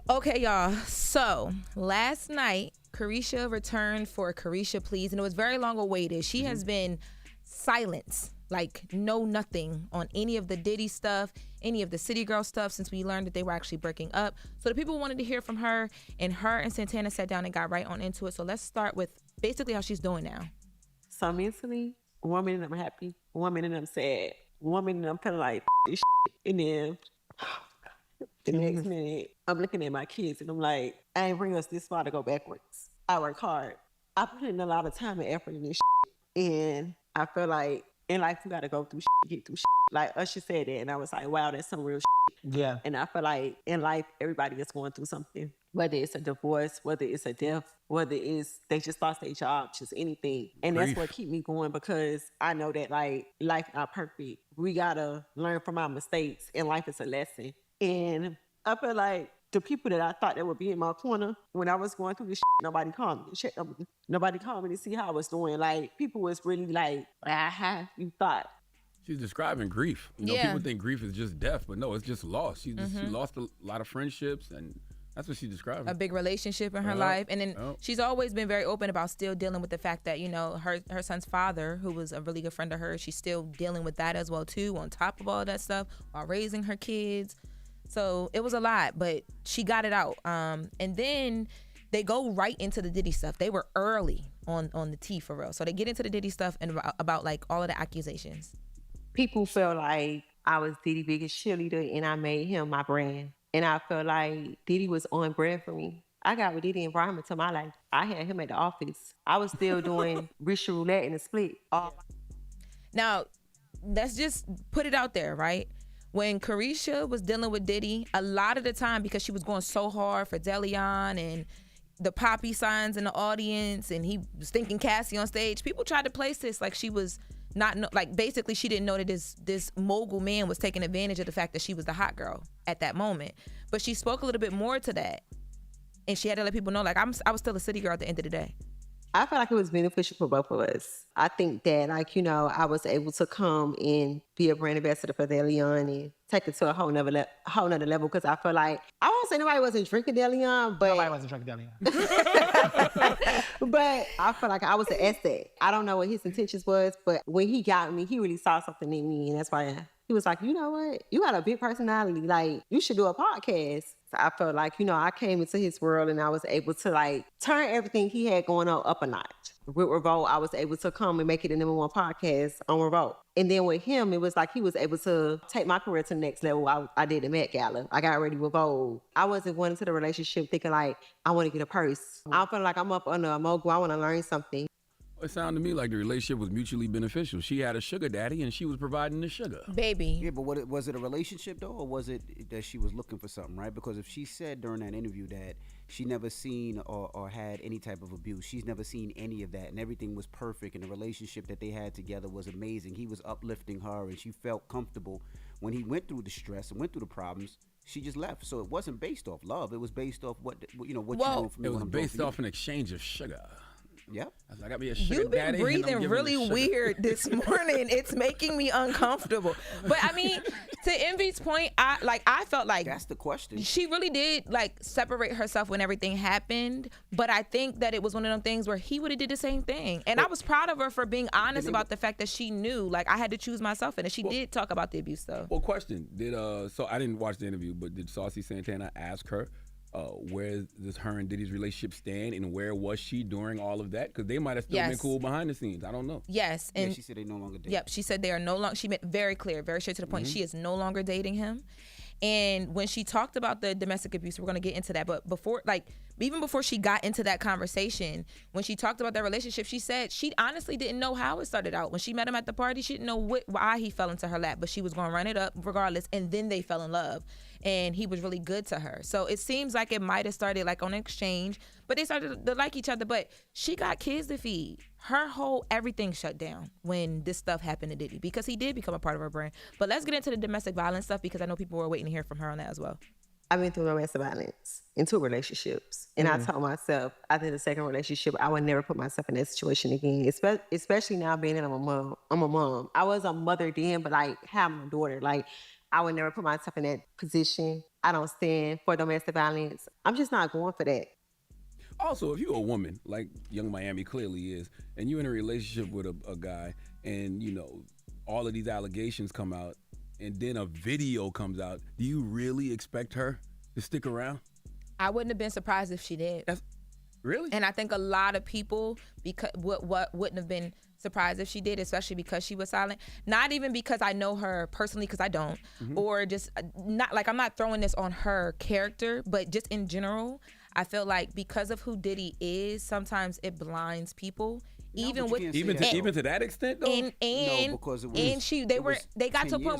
Okay, y'all. So last night, Karisha returned for Karisha Please, and it was very long awaited. She has been silent, like no nothing on any of the Diddy stuff, any of the City Girl stuff since we learned that they were actually breaking up. So the people wanted to hear from her and Santana sat down and got right on into it. So let's start with basically how she's doing now. So mentally, 1 minute I'm happy, 1 minute I'm sad, 1 minute I'm feeling like this shit, and then the next minute I'm looking at my kids and I'm like, I ain't bring us this far to go backwards. I work hard. I put in a lot of time and effort in this shit, and I feel like in life you gotta go through shit to get through shit. Like Usher said that, and I was like, wow, that's some real shit. Yeah. And I feel like in life everybody is going through something, whether it's a divorce, whether it's a death, whether it's they just lost their job, just anything. And that's what keep me going, because I know that like life not perfect. We gotta learn from our mistakes, and life is a lesson. And I feel like the people that I thought that would be in my corner when I was going through this shit, nobody called me to check on me. Nobody called me to see how I was doing. Like, people was really like, you thought. She's describing grief. You know, people think grief is just death, but no, it's just loss. She lost a lot of friendships, and that's what she's describing. A big relationship in her life. And then she's always been very open about still dealing with the fact that, you know, her son's father, who was a really good friend of hers, she's still dealing with that as well, too, on top of all that stuff, while raising her kids. So it was a lot, but she got it out. And then they go right into the Diddy stuff. They were early on the tea for real. So they get into the Diddy stuff and about like all of the accusations. People felt like I was Diddy's biggest cheerleader and I made him my brand. And I felt like Diddy was on brand for me. I got with Diddy environment to my life. I had him at the office. I was still doing Rich Roulette and the split. Now, let's just put it out there, right? When Karisha was dealing with Diddy, a lot of the time, because she was going so hard for Deleon and the poppy signs in the audience, and he was thinking Cassie on stage, people tried to place this like she was not, like basically she didn't know that this mogul man was taking advantage of the fact that she was the hot girl at that moment. But she spoke a little bit more to that, and she had to let people know, like, I was still a city girl at the end of the day. I feel like it was beneficial for both of us. I think that, like, you know, I was able to come and be a brand ambassador for Deleon and take it to a whole nother level, because I feel like, I won't say nobody wasn't drinking Deleon, but... Nobody wasn't drinking Deleon. But I feel like I was an asset. I don't know what his intentions was, but when he got me, he really saw something in me, and that's why he was like, you know what? You got a big personality. Like, you should do a podcast. So I felt like, you know, I came into his world and I was able to like turn everything he had going on up a notch. With Revolt, I was able to come and make it the #1 podcast on Revolt. And then with him, it was like he was able to take my career to the next level. I did the Mack Gala. I got ready with Vogue. I wasn't going into the relationship thinking like, I want to get a purse. I don't feel like I'm up under a mogul. I want to learn something. It sounded to me like the relationship was mutually beneficial. She had a sugar daddy and she was providing the sugar. Baby. Yeah, but was it a relationship though, or was it that she was looking for something, right? Because if she said during that interview that she never seen or had any type of abuse, she's never seen any of that, and everything was perfect, and the relationship that they had together was amazing. He was uplifting her, and she felt comfortable. When he went through the stress and went through the problems, she just left. So it wasn't based off love. It was based off what you doing for me. It was based off an exchange of sugar. Yep. I got me a sugar You've been daddy, breathing really weird this morning. It's making me uncomfortable. But I mean, to Envy's point, I felt like that's the question. She really did like separate herself when everything happened. But I think that it was one of them things where he would have did the same thing. And I was proud of her for being honest about the fact that she knew, like, I had to choose myself, and she did talk about the abuse though. Well, question: so I didn't watch the interview, but did Saucy Santana ask her? Where does her and Diddy's relationship stand, and where was she during all of that? Because they might have still been cool behind the scenes. I don't know. Yes, and she said they no longer dating. Yep, she said they are no longer. She made very clear, very straight to the point. She is no longer dating him. And when she talked about the domestic abuse, we're gonna get into that. But even before she got into that conversation, when she talked about their relationship, she said she honestly didn't know how it started out. When she met him at the party, she didn't know why he fell into her lap, but she was gonna run it up regardless. And then they fell in love, and he was really good to her. So it seems like it might have started like on an exchange, but they started to like each other. But she got kids to feed. Her whole everything shut down when this stuff happened to Diddy, because he did become a part of her brand. But let's get into the domestic violence stuff, because I know people were waiting to hear from her on that as well. I've been through domestic violence in 2 relationships. And I told myself after the second relationship, I would never put myself in that situation again, especially now being that I'm a mom. I was a mother then, but like having a daughter, like I would never put myself in that position. I don't stand for domestic violence. I'm just not going for that. Also, if you're a woman, like Young Miami clearly is, and you're in a relationship with a guy, and, you know, all of these allegations come out, and then a video comes out, do you really expect her to stick around? I wouldn't have been surprised if she did. Really? And I think a lot of people wouldn't have been surprised if she did, especially because she was silent. Not even because I know her personally, because I don't, or just not like I'm not throwing this on her character, but just in general, I feel like because of who Diddy is, sometimes it blinds people. No, Even to that extent though. And no, because it was, they got to a point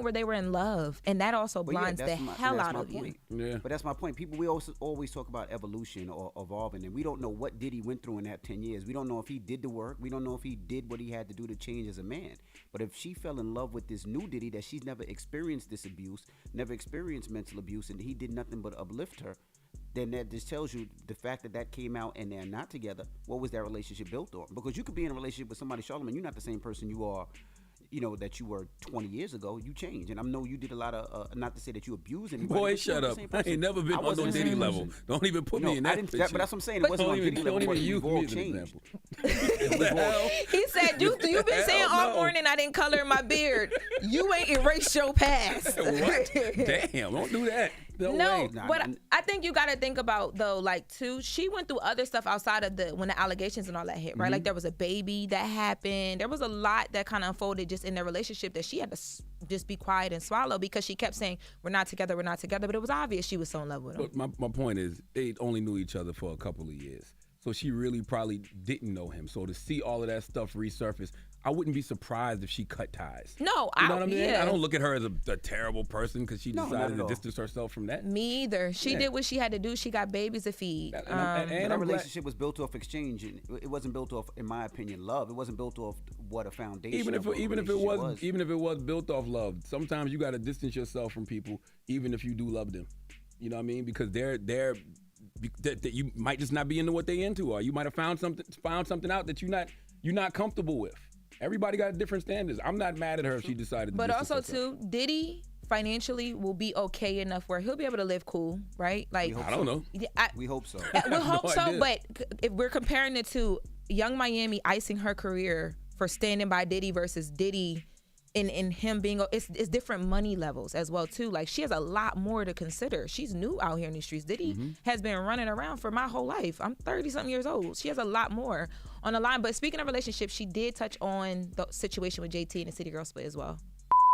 where they were in love, and that also blinds the hell out of you. Yeah. But that's my point. People, we always talk about evolution or evolving, and we don't know what Diddy went through in that 10 years. We don't know if he did the work. We don't know if he did what he had to do to change as a man. But if she fell in love with this new Diddy that she's never experienced this abuse, never experienced mental abuse, and he did nothing but uplift her, then that just tells you the fact that came out and they're not together. What was that relationship built on? Because you could be in a relationship with somebody, Charlamagne, you're not the same person you are, you know, that you were 20 years ago. You changed. And I know you did a lot of, not to say that you abuse anybody. Boy, shut up. I ain't never been on no Diddy level. Don't even put me in that position. But that's what I'm saying. It wasn't on Diddy level. Don't even use me as an example. He said, you've been saying all morning I didn't color my beard. You ain't erased your past. What? Damn, don't do that. No, but I think you got to think about, though, like, too, she went through other stuff outside of when the allegations and all that hit, right? Like, there was a baby that happened. There was a lot that kind of unfolded just in their relationship that she had to just be quiet and swallow, because she kept saying, we're not together, but it was obvious she was so in love with him. But my point is, they only knew each other for a couple of years. So she really probably didn't know him. So to see all of that stuff resurface, I wouldn't be surprised if she cut ties. No, you know what I mean? Yeah. I don't look at her as a terrible person because she decided to distance herself from that. Me either. She did what she had to do. She got babies to feed. And our relationship was built off exchange. And it wasn't built off, in my opinion, love. It wasn't built off what a foundation. Even if it was built off love, sometimes you got to distance yourself from people, even if you do love them. You know what I mean? Because that you might just not be into what they into, or you might have found something out that you're not comfortable with. Everybody got different standards. I'm not mad at her if she decided to. But also too, Diddy financially will be okay enough where he'll be able to live cool, right? Like, I don't know. We hope so. We hope so. But if we're comparing it to Young Miami icing her career for standing by Diddy versus Diddy and him being, it's different money levels as well too. Like, she has a lot more to consider. She's new out here in these streets. Diddy has been running around for my whole life. I'm 30-something years old. She has a lot more on the line. But speaking of relationships, she did touch on the situation with JT and the City Girl split as well.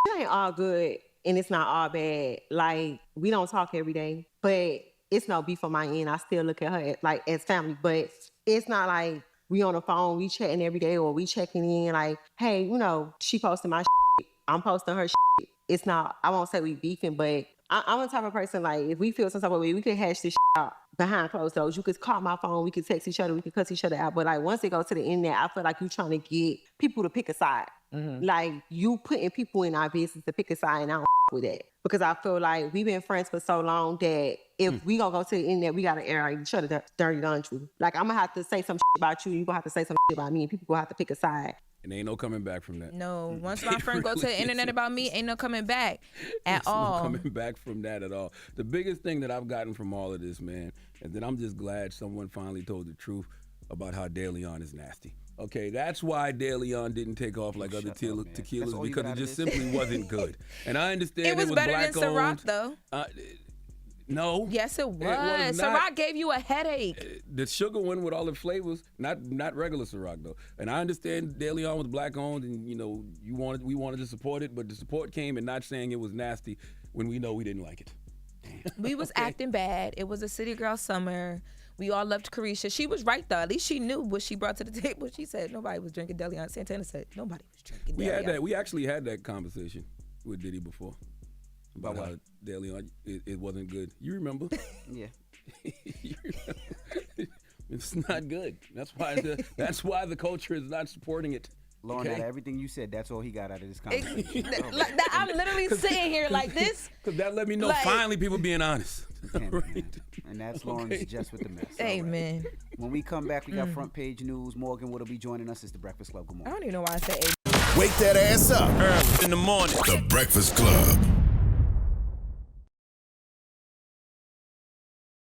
It ain't all good and it's not all bad. Like, we don't talk every day, but it's no beef on my end. I still look at her like as family, but it's not like we on the phone, we chatting every day, or we checking in like, hey, you know, she posted my shit, I'm posting her shit. It's not, I won't say we beefing, but I'm the type of person, like, if we feel some type of way, we could hash this shit out behind closed doors. You could call my phone, we could text each other, we could cuss each other out. But like, once it goes to the internet, I feel like you trying to get people to pick a side. Like, you putting people in our business to pick a side, and I don't with that. Because I feel like we've been friends for so long that if we gonna go to the internet, we gotta air each other dirty laundry. Like, I'm gonna have to say some shit about you, you gonna have to say some shit about me, and people gonna have to pick a side. And ain't no coming back from that. No, once my friend go to the internet about me, ain't no coming back at all. No coming back from that at all. The biggest thing that I've gotten from all of this, man, is that I'm just glad someone finally told the truth about how Deleon is nasty. Okay, that's why Deleon didn't take off like other tequilas, because it just simply wasn't good. And I understand it was better than Ciroc, though. No. Yes, it was. Ciroc gave you a headache. The sugar one with all the flavors, not regular Ciroc though. And I understand Deleon was black owned, and you know we wanted to support it, but the support came in not saying it was nasty when we know we didn't like it. We was acting bad. It was a city girl summer. We all loved Karisha. She was right though. At least she knew what she brought to the table. She said nobody was drinking Deleon. Santana said nobody was drinking Deleon. We actually had that conversation with Diddy before. About how Deleon, it wasn't good. You remember? Yeah. You remember? It's not good. That's why the culture is not supporting it. Lauren, out of everything you said, that's all he got out of this conversation. I'm literally sitting here like this. Because that let me know finally people being honest. Right. And that's Lauren's Jess With The Mess. Amen. When we come back, we got front page news. Morgan will be joining us. It's The Breakfast Club. Good morning. I don't even know why I said amen. Wake that ass up. Early in the morning. The Breakfast Club.